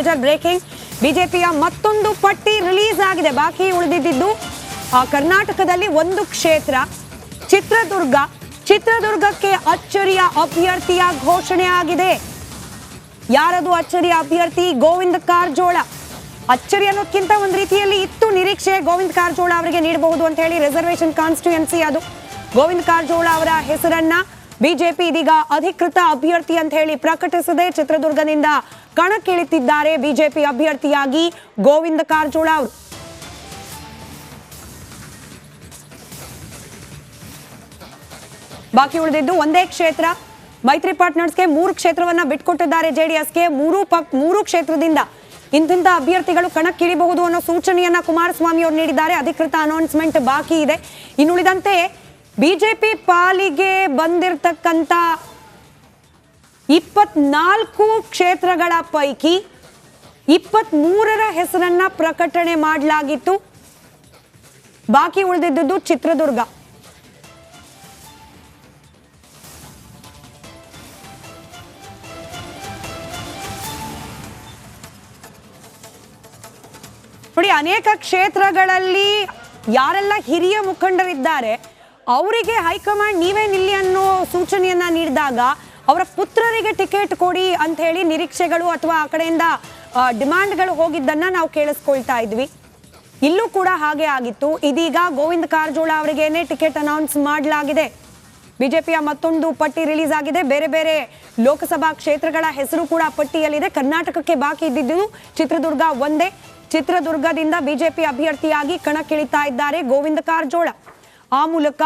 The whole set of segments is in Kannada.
Major breaking. ಬಿಜೆಪಿಯ ಮತ್ತೊಂದು ಪಟ್ಟಿ ರಿಲೀಸ್ ಆಗಿದೆ. ಬಾಕಿ ಉಳಿದಿದ್ದು ಕರ್ನಾಟಕದಲ್ಲಿ ಒಂದು ಕ್ಷೇತ್ರ ಚಿತ್ರದುರ್ಗ. ಚಿತ್ರದುರ್ಗಕ್ಕೆ ಅಚ್ಚರಿಯ ಅಭ್ಯರ್ಥಿಯ ಘೋಷಣೆ ಆಗಿದೆ. ಯಾರದು ಅಚ್ಚರಿಯ ಅಭ್ಯರ್ಥಿ? ಗೋವಿಂದ ಕಾರಜೋಳ. ಅಚ್ಚರಿ ಅನ್ನೋದಕ್ಕಿಂತ ಒಂದು ರೀತಿಯಲ್ಲಿ ಇತ್ತು ನಿರೀಕ್ಷೆ, ಗೋವಿಂದ ಕಾರಜೋಳ ಅವರಿಗೆ ನೀಡಬಹುದು ಅಂತ ಹೇಳಿ. ರಿಸರ್ವೇಶನ್ ಕಾನ್ಸ್ಟಿಟ್ಯೂಯನ್ಸಿ ಅದು. ಗೋವಿಂದ ಕಾರಜೋಳ ಅವರ ಹೆಸರನ್ನ ಬಿಜೆಪಿ ಇದೀಗ ಅಧಿಕೃತ ಅಭ್ಯರ್ಥಿ ಅಂತ ಹೇಳಿ ಪ್ರಕಟಿಸಿದೆ. ಚಿತ್ರದುರ್ಗದಿಂದ ಕಣಕ್ಕಿಳಿತಿದ್ದಾರೆ ಬಿಜೆಪಿ ಅಭ್ಯರ್ಥಿಯಾಗಿ ಗೋವಿಂದ ಕಾರಜೋಳ ಅವರು. ಬಾಕಿ ಉಳಿದಿದ್ದು ಒಂದೇ ಕ್ಷೇತ್ರ. ಮೈತ್ರಿ ಪಾರ್ಟ್ನರ್ಸ್ಗೆ 3 ಕ್ಷೇತ್ರವನ್ನ ಬಿಟ್ಕೊಟ್ಟಿದ್ದಾರೆ ಜೆಡಿಎಸ್ಗೆ. ಮೂರು ಕ್ಷೇತ್ರದಿಂದ ಇಂತಿಂತ ಅಭ್ಯರ್ಥಿಗಳು ಕಣಕ್ಕಿಳಿಬಹುದು ಅನ್ನೋ ಸೂಚನೆಯನ್ನ ಕುಮಾರಸ್ವಾಮಿ ಅವರು ನೀಡಿದ್ದಾರೆ. ಅಧಿಕೃತ ಅನೌನ್ಸ್ಮೆಂಟ್ ಬಾಕಿ ಇದೆ. ಇನ್ನುಳಿದಂತೆ ಬಿಜೆಪಿ ಪಾಲಿಗೆ ಬಂದಿರತಕ್ಕಂತ 24 ಕ್ಷೇತ್ರಗಳ ಪೈಕಿ 23ರ ಹೆಸರನ್ನ ಪ್ರಕಟಣೆ ಮಾಡಲಾಗಿತ್ತು. ಬಾಕಿ ಉಳಿದಿದ್ದು ಚಿತ್ರದುರ್ಗ. ನೋಡಿ, ಅನೇಕ ಕ್ಷೇತ್ರಗಳಲ್ಲಿ ಯಾರೆಲ್ಲ ಹಿರಿಯ ಮುಖಂಡರಿದ್ದಾರೆ ಅವರಿಗೆ ಹೈಕಮಾಂಡ್ ನೀವೇ ನಿಲ್ಲಿ ಅನ್ನೋ ಸೂಚನೆಯನ್ನ ನೀಡಿದಾಗ ಅವರ ಪುತ್ರರಿಗೆ ಟಿಕೆಟ್ ಕೊಡಿ ಅಂತ ಹೇಳಿ ನಿರೀಕ್ಷೆಗಳು ಅಥವಾ ಆ ಕಡೆಯಿಂದ ಡಿಮಾಂಡ್ಗಳು ಹೋಗಿದ್ದನ್ನ ನಾವು ಕೇಳಿಸ್ಕೊಳ್ತಾ ಇದ್ವಿ. ಇಲ್ಲೂ ಕೂಡ ಹಾಗೆ ಆಗಿತ್ತು. ಇದೀಗ ಗೋವಿಂದ ಕಾರಜೋಳ ಅವರಿಗೇನೆ ಟಿಕೆಟ್ ಅನೌನ್ಸ್ ಮಾಡಲಾಗಿದೆ. ಬಿಜೆಪಿಯ ಮತ್ತೊಂದು ಪಟ್ಟಿ ರಿಲೀಸ್ ಆಗಿದೆ. ಬೇರೆ ಬೇರೆ ಲೋಕಸಭಾ ಕ್ಷೇತ್ರಗಳ ಹೆಸರು ಕೂಡ ಪಟ್ಟಿಯಲ್ಲಿದೆ. ಕರ್ನಾಟಕಕ್ಕೆ ಬಾಕಿ ಇದ್ದಿದ್ದು ಚಿತ್ರದುರ್ಗ ಒಂದೇ. ಚಿತ್ರದುರ್ಗದಿಂದ ಬಿಜೆಪಿ ಅಭ್ಯರ್ಥಿಯಾಗಿ ಕಣಕ್ಕಿಳಿತಾ ಇದ್ದಾರೆ ಗೋವಿಂದ ಕಾರಜೋಳ. ಆ ಮೂಲಕ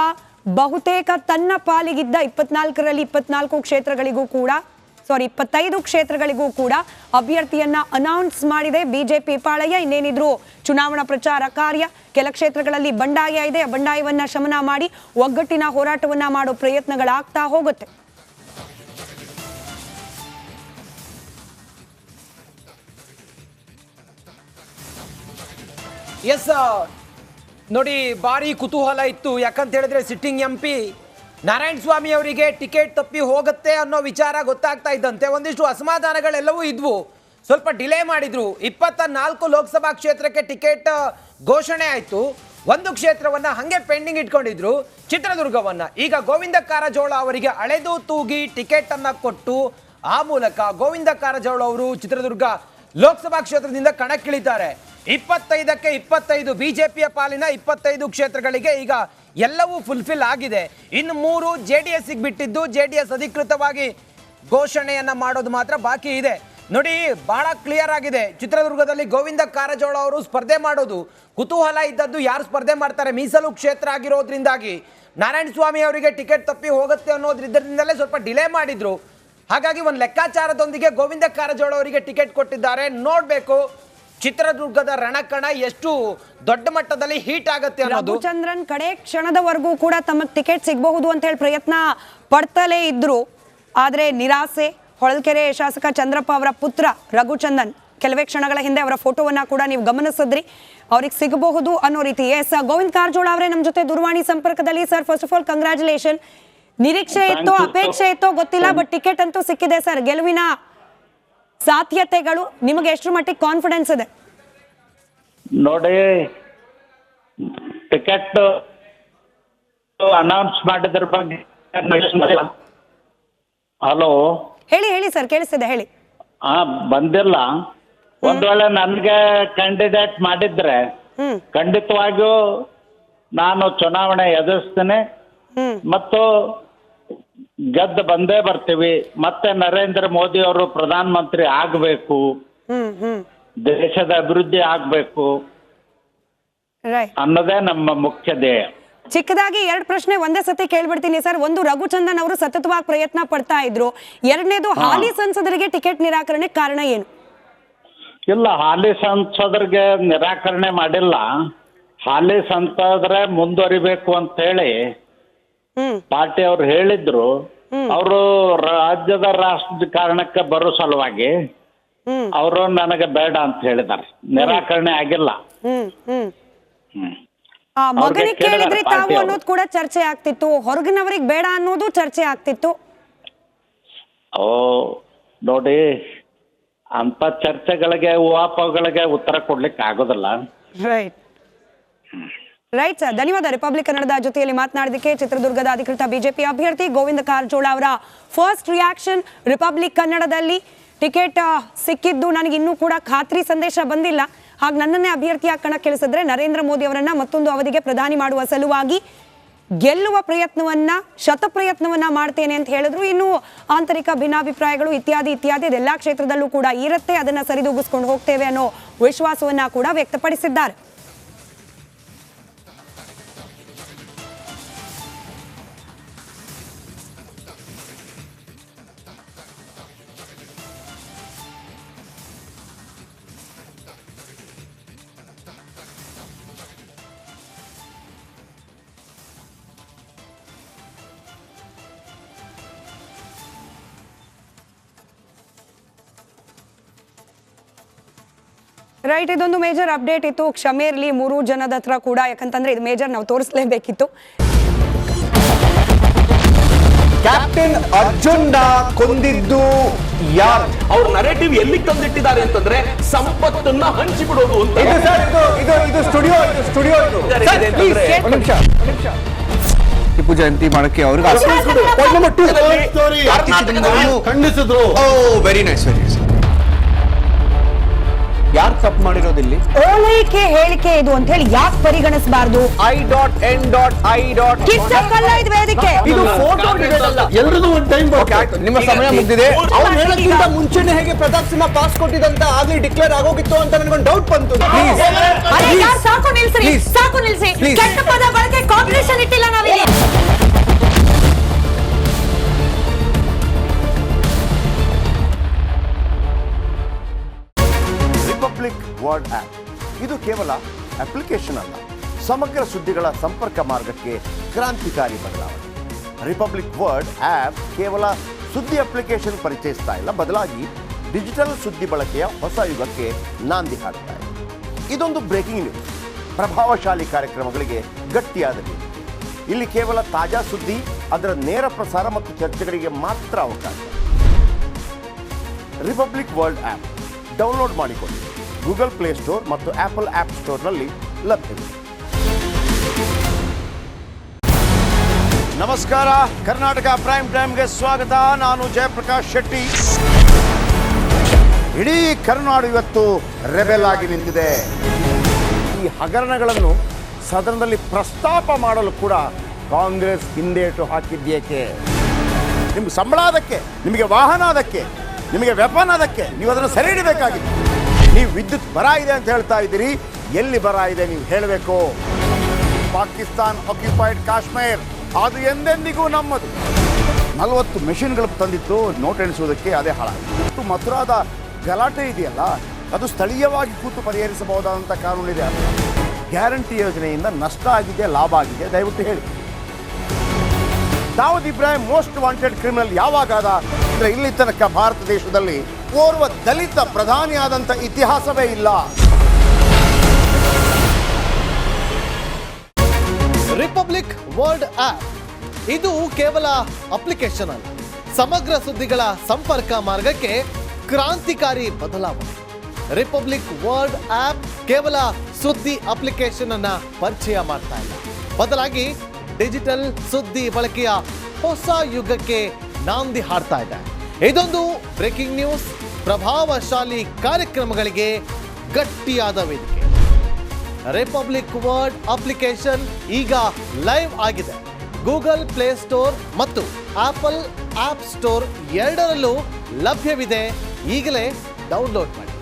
ಬಹುತೇಕ ತನ್ನ ಪಾಲಿಗಿದ್ದ 25 ಕ್ಷೇತ್ರಗಳಿಗೂ ಕೂಡ ಅಭ್ಯರ್ಥಿಯನ್ನ ಅನೌನ್ಸ್ ಮಾಡಿದೆ ಬಿಜೆಪಿ ಪಾಳಯ. ಇನ್ನೇನಿದ್ರು ಚುನಾವಣಾ ಪ್ರಚಾರ ಕಾರ್ಯ. ಕೆಲ ಕ್ಷೇತ್ರಗಳಲ್ಲಿ ಬಂಡಾಯ ಇದೆ. ಬಂಡಾಯವನ್ನ ಶಮನ ಮಾಡಿ ಒಗ್ಗಟ್ಟಿನ ಹೋರಾಟವನ್ನ ಮಾಡೋ ಪ್ರಯತ್ನಗಳಾಗ್ತಾ ಹೋಗುತ್ತೆ. ಎಸ್ ನೋಡಿ, ಭಾರಿ ಕುತೂಹಲ ಇತ್ತು. ಯಾಕಂತ ಹೇಳಿದ್ರೆ ಸಿಟ್ಟಿಂಗ್ MP ನಾರಾಯಣ ಸ್ವಾಮಿ ಅವರಿಗೆ ಟಿಕೆಟ್ ತಪ್ಪಿ ಹೋಗುತ್ತೆ ಅನ್ನೋ ವಿಚಾರ ಗೊತ್ತಾಗ್ತಾ ಇದ್ದಂತೆ ಒಂದಿಷ್ಟು ಅಸಮಾಧಾನಗಳೆಲ್ಲವೂ ಇದ್ವು. ಸ್ವಲ್ಪ ಡಿಲೇ ಮಾಡಿದ್ರು. 24 ಲೋಕಸಭಾ ಕ್ಷೇತ್ರಕ್ಕೆ ಟಿಕೆಟ್ ಘೋಷಣೆ ಆಯಿತು. ಒಂದು ಕ್ಷೇತ್ರವನ್ನ ಹಂಗೆ ಪೆಂಡಿಂಗ್ ಇಟ್ಕೊಂಡಿದ್ರು, ಚಿತ್ರದುರ್ಗವನ್ನ. ಈಗ ಗೋವಿಂದ ಕಾರಜೋಳ ಅವರಿಗೆ ಅಳೆದು ತೂಗಿ ಟಿಕೆಟ್ ಅನ್ನ ಕೊಟ್ಟು ಆ ಮೂಲಕ ಗೋವಿಂದ ಕಾರಜೋಳ ಅವರು ಚಿತ್ರದುರ್ಗ ಲೋಕಸಭಾ ಕ್ಷೇತ್ರದಿಂದ ಕಣಕ್ಕಿಳಿತಾರೆ. 25ಕ್ಕೆ 25 ಬಿಜೆಪಿಯ ಪಾಲಿನ 25 ಕ್ಷೇತ್ರಗಳಿಗೆ ಈಗ ಎಲ್ಲವೂ ಫುಲ್ಫಿಲ್ ಆಗಿದೆ. ಇನ್ನು 3 JDS ಬಿಟ್ಟಿದ್ದು, JDS ಅಧಿಕೃತವಾಗಿ ಘೋಷಣೆಯನ್ನ ಮಾಡೋದು ಮಾತ್ರ ಬಾಕಿ ಇದೆ. ನೋಡಿ, ಬಹಳ ಕ್ಲಿಯರ್ ಆಗಿದೆ. ಚಿತ್ರದುರ್ಗದಲ್ಲಿ ಗೋವಿಂದ ಕಾರಜೋಳ ಅವರು ಸ್ಪರ್ಧೆ ಮಾಡೋದು ಕುತೂಹಲ ಇದ್ದದ್ದು. ಯಾರು ಸ್ಪರ್ಧೆ ಮಾಡ್ತಾರೆ? ಮೀಸಲು ಕ್ಷೇತ್ರ ಆಗಿರೋದ್ರಿಂದಾಗಿ ನಾರಾಯಣ ಸ್ವಾಮಿ ಅವರಿಗೆ ಟಿಕೆಟ್ ತಪ್ಪಿ ಹೋಗುತ್ತೆ ಅನ್ನೋದ್ರಿಂದಲೇ ಸ್ವಲ್ಪ ಡಿಲೇ ಮಾಡಿದ್ರು. ಹಾಗಾಗಿ ಒಂದು ಲೆಕ್ಕಾಚಾರದೊಂದಿಗೆ ಗೋವಿಂದ ಕಾರಜೋಳ ಅವರಿಗೆ ಟಿಕೆಟ್ ಕೊಟ್ಟಿದ್ದಾರೆ. ನೋಡ್ಬೇಕು ಚಿತ್ರದುರ್ಗದ ರಣಕಣ ಎಷ್ಟು ದೊಡ್ಡ ಮಟ್ಟದಲ್ಲಿ ಹೀಟ್ ಆಗುತ್ತೆ ಅನ್ನೋದು. ರಘುಚಂದ್ರನ್ ಕಡೆ ಕ್ಷಣದವರೆಗೂ ಕೂಡ ತಮಗೆ ಟಿಕೆಟ್ ಸಿಗಬಹುದು ಅಂತ ಹೇಳಿ ಪ್ರಯತ್ನ ಪಡ್ತಲೇ ಇದ್ರು. ಆದ್ರೆ ನಿರಾಸೆ. ಹೊಳಲ್ಕೆರೆ ಶಾಸಕ ಚಂದ್ರಪ್ಪ ಅವರ ಪುತ್ರ ರಘುಚಂದನ್ ಕೆಲವೇ ಕ್ಷಣಗಳ ಹಿಂದೆ ಅವರ ಫೋಟೋವನ್ನ ಕೂಡ ನೀವು ಗಮನಿಸಿದ್ರಿ. ಅವ್ರಿಗೆ ಸಿಗಬಹುದು ಅನ್ನೋ ರೀತಿ. ಎಸ್, ಗೋವಿಂದ ಕಾರಜೋಳ ಅವರೇ ನಮ್ಮ ಜೊತೆ ದೂರವಾಣಿ ಸಂಪರ್ಕದಲ್ಲಿ. Sir, first of all congratulation. ನಿರೀಕ್ಷೆ ಇತ್ತೋ ಅಪೇಕ್ಷೆ ಇತ್ತೋ ಗೊತ್ತಿಲ್ಲ, ಬಟ್ ಟಿಕೆಟ್ ಅಂತೂ ಸಿಕ್ಕಿದೆ ಸರ್. ಗೆಲುವಿನ ಸಾಧ್ಯತೆಗಳು ನಿಮಗೆ ಎಷ್ಟು ಮಟ್ಟಿಗೆ ಕಾನ್ಫಿಡೆನ್ಸ್ ಇದೆ? ನೋಡಿ, ಟಿಕೆಟ್ ಅನೌನ್ಸ್ ಮಾಡಿದ್ರ ಬಗ್ಗೆ ಹಲೋ ಹೇಳಿ ಸರ್, ಕೇಳಿಸ್ತಿದೆ, ಹೇಳಿ. ಬಂದಿಲ್ಲ. ಒಂದ್ ವೇಳೆ ನನ್ಗೆ ಕ್ಯಾಂಡಿಡೇಟ್ ಮಾಡಿದ್ರೆ ಖಂಡಿತವಾಗಿಯೂ ನಾನು ಚುನಾವಣೆ ಎದುರಿಸ್ತೇನೆ ಮತ್ತು ಗೆದ್ದು ಬಂದೇ ಬರ್ತೀವಿ. ಮತ್ತೆ ನರೇಂದ್ರ ಮೋದಿ ಅವರು ಪ್ರಧಾನ ಮಂತ್ರಿ ಆಗಬೇಕು, ದೇಶದ ಅಭಿವೃದ್ಧಿ ಆಗಬೇಕು ಅನ್ನೋದೇ ನಮ್ಮ ಮುಖ್ಯ ಧ್ಯೇಯ. ಚಿಕ್ಕದಾಗಿ 2 ಪ್ರಶ್ನೆ ಒಂದೇ ಸತಿ ಕೇಳ್ಬಿಡ್ತೀನಿ ಸರ್. ಒಂದು, ರಘುಚಂದನ್ ಅವರು ಸತತವಾಗಿ ಪ್ರಯತ್ನ ಪಡ್ತಾ ಇದ್ರು. ಎರಡನೇದು, ಹಾಲಿ ಸಂಸದರಿಗೆ ಟಿಕೆಟ್ ನಿರಾಕರಣೆ ಕಾರಣ ಏನು? ಇಲ್ಲ, ಹಾಲಿ ಸಂಸದರಿಗೆ ನಿರಾಕರಣೆ ಮಾಡಿಲ್ಲ. ಹಾಲಿ ಸಂಸದರೇ ಮುಂದುವರಿಬೇಕು ಅಂತ ಹೇಳಿ ಪಾರ್ಟಿ ಅವ್ರು ಹೇಳಿದ್ರು. ಅವರು ರಾಜ್ಯದ ರಾಜಕಾರಣಕ್ಕೆ ಬರೋ ಸಲುವಾಗಿ ಅವರು ನನಗೆ ಬೇಡ ಅಂತ ಹೇಳಿದ್ದಾರೆ. ನಿರಾಕರಣೆ ಆಗಿಲ್ಲ. ಮಗನಿಗೆ ಕೇಳಿದ್ರಿ ತಾವು ಅನ್ನೋದು ಕೂಡ ಚರ್ಚೆ ಆಗ್ತಿತ್ತು. ಹೊರಗಿನವರಿಗೆ ಬೇಡ ಅನ್ನೋದು ಚರ್ಚೆ ಆಗ್ತಿತ್ತು. ಓ ನೋಡಿ, ಅಂತ ಚರ್ಚೆಗಳಿಗೆ ಊಹಾಪೋಹಗಳಿಗೆ ಉತ್ತರ ಕೊಡ್ಲಿಕ್ಕೆ ಆಗೋದಿಲ್ಲ. ರೈಟ್ ಸರ್, ಧನ್ಯವಾದ. ರಿಪಬ್ಲಿಕ್ ಕನ್ನಡದ ಜೊತೆಯಲ್ಲಿ ಮಾತನಾಡಿದಕ್ಕೆ. ಚಿತ್ರದುರ್ಗದ ಅಧಿಕೃತ ಬಿಜೆಪಿ ಅಭ್ಯರ್ಥಿ ಗೋವಿಂದ ಕಾರಜೋಳ ಅವರ ಫಸ್ಟ್ ರಿಯಾಕ್ಷನ್. ರಿಪಬ್ಲಿಕ್ ಕನ್ನಡದಲ್ಲಿ ಟಿಕೆಟ್ ಸಿಕ್ಕಿದ್ದು ನನಗೆ ಇನ್ನೂ ಕೂಡ ಖಾತ್ರಿ ಸಂದೇಶ ಬಂದಿಲ್ಲ, ಹಾಗೆ ನನ್ನನ್ನೇ ಅಭ್ಯರ್ಥಿಯಾಗಿ ಕಣಕ್ಕಿಳಿಸಿದ್ರೆ ನರೇಂದ್ರ ಮೋದಿ ಅವರನ್ನ ಮತ್ತೊಂದು ಅವಧಿಗೆ ಪ್ರಧಾನಿ ಮಾಡುವ ಸಲುವಾಗಿ ಗೆಲ್ಲುವ ಪ್ರಯತ್ನವನ್ನ ಶತಪ್ರಯತ್ನವನ್ನ ಮಾಡ್ತೇನೆ ಅಂತ ಹೇಳಿದ್ರು. ಇನ್ನು ಆಂತರಿಕ ಭಿನ್ನಾಭಿಪ್ರಾಯಗಳು ಇತ್ಯಾದಿ ಇದೆಲ್ಲಾ ಕ್ಷೇತ್ರದಲ್ಲೂ ಕೂಡ ಇರುತ್ತೆ, ಅದನ್ನ ಸರಿದೂಗಿಸ್ಕೊಂಡು ಹೋಗ್ತೇವೆ ಅನ್ನೋ ವಿಶ್ವಾಸವನ್ನ ಕೂಡ ವ್ಯಕ್ತಪಡಿಸಿದ್ದಾರೆ. ರೈಟ್, ಇದೊಂದು ಮೇಜರ್ ಅಪ್ಡೇಟ್ ಇತ್ತು. ಕ್ಷಮೆ ಇರಲಿ 3 ಜನದ ಹತ್ರ ಕೂಡ, ಯಾಕಂತಂದ್ರೆ ಇದು ಮೇಜರ್, ನಾವು ತೋರಿಸಲೇಬೇಕಿತ್ತು. ಕ್ಯಾಪ್ಟನ್ ಅರ್ಜುನ್ ಕೊಂದಿದ್ದು ಯಾರು? ಅವ್ರ ನರೇಟಿವ್ ಎಲ್ಲಿ ತಂದಿಟ್ಟಿದ್ದಾರೆ ಅಂತಂದ್ರೆ ಸಂಪತ್ತನ್ನ ಹಂಚಿಬಿಡೋದು ಅಂತ. ಇದು ಸ್ಟುಡಿಯೋ ಟಿಪ್ಪು ಜಯಂತಿ ಮಾಡಕ್ಕೆ ಅವ್ರಿಗೆ ಖಂಡಿಸಿದ್ರು. Very nice. ಯಾರು ತಪ್ಪು ಮಾಡಿರೋದಿಲ್ಲಿ? ಓಲೈಕೆ ಹೇಳಿಕೆ ಇದು ಅಂತ ಹೇಳಿ ಯಾಕೆ ಪರಿಗಣಿಸಬಾರದು? ಕಿಚ್ಚಕ್ಕಲ್ಲ ಇದು ವೇದಿಕೆ. ಇದು ಫೋಟೋ ಎಲ್ರಿಗೂ ಒಂದು ಟೈಮ್ ನಿಮ್ಮ ಸಮಯ ಮುಗಿದಿದೆ. ಅವ್ರು ಹೇಳಕ್ಕಿಂತ ಮುಂಚೆನೆ ಹೇಗೆ ಪ್ರತಾಪ್ ಸಿಂಹ ಪಾಸ್ ಕೊಟ್ಟಿದಂತ ಆಗ್ಲಿ ಡಿಕ್ಲೇರ್ ಆಗೋಗಿತ್ತು ಅಂತ ನನಗೊಂದು ಡೌಟ್ ಬಂತು. ಸಾಕು ನಿಲ್ಸಿ. ಕೆಟ್ಟ ಪದ ಬಳಕೆ ಕಾಂಪಿಟೇಷನ್ ಇಟ್ಟಿಲ್ಲ ನಾವಿಲ್ಲಿ. ರಿಪಬ್ಲಿಕ್ ವರ್ಡ್ ಆಪ್ ಇದು ಕೇವಲ ಅಪ್ಲಿಕೇಶನ್ ಅಲ್ಲ, ಸಮಗ್ರ ಸುದ್ದಿಗಳ ಸಂಪರ್ಕ ಮಾರ್ಗಕ್ಕೆ ಕ್ರಾಂತಿಕಾರಿ ಬದಲಾವಣೆ. ರಿಪಬ್ಲಿಕ್ ವರ್ಡ್ ಆಪ್ ಕೇವಲ ಸುದ್ದಿ ಅಪ್ಲಿಕೇಶನ್ ಪರಿಚಯಿಸ್ತಾ ಇಲ್ಲ, ಬದಲಾಗಿ ಡಿಜಿಟಲ್ ಸುದ್ದಿ ಬಳಕೆಯ ಹೊಸ ಯುಗಕ್ಕೆ ನಾಂದಿ ಹಾಡ್ತಾ ಇದೆ. ಇದೊಂದು ಬ್ರೇಕಿಂಗ್ ನ್ಯೂಸ್, ಪ್ರಭಾವಶಾಲಿ ಕಾರ್ಯಕ್ರಮಗಳಿಗೆ ಗಟ್ಟಿಯಾದ ವೇದಿಕೆ. ಇಲ್ಲಿ ಕೇವಲ ತಾಜಾ ಸುದ್ದಿ, ಅದರ ನೇರ ಪ್ರಸಾರ ಮತ್ತು ಚರ್ಚೆಗಳಿಗೆ ಮಾತ್ರ ಅವಕಾಶ. ರಿಪಬ್ಲಿಕ್ ವರ್ಲ್ಡ್ ಆಪ್ ಡೌನ್ಲೋಡ್ ಮಾಡಿಕೊಳ್ಳಿ. ಗೂಗಲ್ ಪ್ಲೇಸ್ಟೋರ್ ಮತ್ತು ಆಪಲ್ ಆಪ್ ಸ್ಟೋರ್ನಲ್ಲಿ ಲಭ್ಯವಿದೆ. ನಮಸ್ಕಾರ, ಕರ್ನಾಟಕ ಪ್ರೈಮ್ ಟೈಮ್ಗೆ ಸ್ವಾಗತ. ನಾನು ಜಯಪ್ರಕಾಶ್ ಶೆಟ್ಟಿ. ಇಡೀ ಕರ್ನಾಡು ಇವತ್ತು ರೆಬೆಲ್ ಆಗಿ ನಿಂತಿದೆ. ಈ ಹಗರಣಗಳನ್ನು ಸದನದಲ್ಲಿ ಪ್ರಸ್ತಾಪ ಮಾಡಲು ಕೂಡ ಕಾಂಗ್ರೆಸ್ ಹಿಂದೇಟು ಹಾಕಿದ್ದೇಕೆ? ನಿಮ್ಗೆ ಸಂಬಳ ಅದಕ್ಕೆ, ನಿಮಗೆ ವಾಹನ ಅದಕ್ಕೆ, ನಿಮಗೆ ವೆಪನ್ ಅದಕ್ಕೆ, ನೀವು ಅದನ್ನು ಸೆರೆ ಹಿಡಿಬೇಕಾಗಿದೆ. ನೀವು ವಿದ್ಯುತ್ ಬರ ಇದೆ ಅಂತ ಹೇಳ್ತಾ ಇದ್ದೀರಿ, ಎಲ್ಲಿ ಬರ ಇದೆ ನೀವು ಹೇಳಬೇಕು. ಪಾಕಿಸ್ತಾನ್ ಆಕ್ಯುಪೈಡ್ ಕಾಶ್ಮೀರ್ ಅದು ಎಂದೆಂದಿಗೂ ನಮ್ಮದು. 40 ಮೆಷಿನ್ಗಳು ತಂದಿತ್ತು ನೋಟ್ ಎಣಿಸುವುದಕ್ಕೆ, ಅದೇ ಹಾಳಾಯಿತು. ಮಥುರಾದ ಗಲಾಟೆ ಇದೆಯಲ್ಲ, ಅದು ಸ್ಥಳೀಯವಾಗಿ ಕೂತು ಪರಿಹರಿಸಬಹುದಾದಂಥ ಕಾನೂನಿದೆ. ಗ್ಯಾರಂಟಿ ಯೋಜನೆಯಿಂದ ನಷ್ಟ ಆಗಿದೆ, ಲಾಭ ಆಗಿದೆ, ದಯವಿಟ್ಟು ಹೇಳಿ. Dawood Ibrahim most wanted criminal ಯಾವಾಗಾದ ಅಂದರೆ ಇಲ್ಲಿ ತನಕ ಭಾರತ ದೇಶದಲ್ಲಿ ಓರ್ವ ದಲಿತ ಪ್ರಧಾನಿಯಾದಂಥ ಇತಿಹಾಸವೇ ಇಲ್ಲ. ರಿಪಬ್ಲಿಕ್ ವರ್ಲ್ಡ್ ಆಪ್ ಇದು ಕೇವಲ ಅಪ್ಲಿಕೇಶನ್ ಅಲ್ಲ, ಸಮಗ್ರ ಸುದ್ದಿಗಳ ಸಂಪರ್ಕ ಮಾರ್ಗಕ್ಕೆ ಕ್ರಾಂತಿಕಾರಿ ಬದಲಾವಣೆ. ರಿಪಬ್ಲಿಕ್ ವರ್ಲ್ಡ್ ಆಪ್ ಕೇವಲ ಸುದ್ದಿ ಅಪ್ಲಿಕೇಶನ್ ಅನ್ನ ಪರಿಚಯ ಮಾಡ್ತಾ ಇಲ್ಲ, ಬದಲಾಗಿ ಡಿಜಿಟಲ್ ಸುದ್ದಿ ಬಳಕೆಯ ಹೊಸ ಯುಗಕ್ಕೆ ನಾಂದಿ ಹಾಡ್ತಾ ಇದೆ. ಇದೊಂದು ಬ್ರೇಕಿಂಗ್ ನ್ಯೂಸ್, ಪ್ರಭಾವಶಾಲಿ ಕಾರ್ಯಕ್ರಮಗಳಿಗೆ ಗಟ್ಟಿಯಾದ ವೇದಿಕೆ. ರಿಪಬ್ಲಿಕ್ ವರ್ಲ್ಡ್ ಅಪ್ಲಿಕೇಶನ್ ಈಗ ಲೈವ್ ಆಗಿದೆ. ಗೂಗಲ್ ಪ್ಲೇಸ್ಟೋರ್ ಮತ್ತು ಆಪಲ್ ಆಪ್ ಸ್ಟೋರ್ ಎರಡರಲ್ಲೂ ಲಭ್ಯವಿದೆ. ಈಗಲೇ ಡೌನ್ಲೋಡ್ ಮಾಡಿ.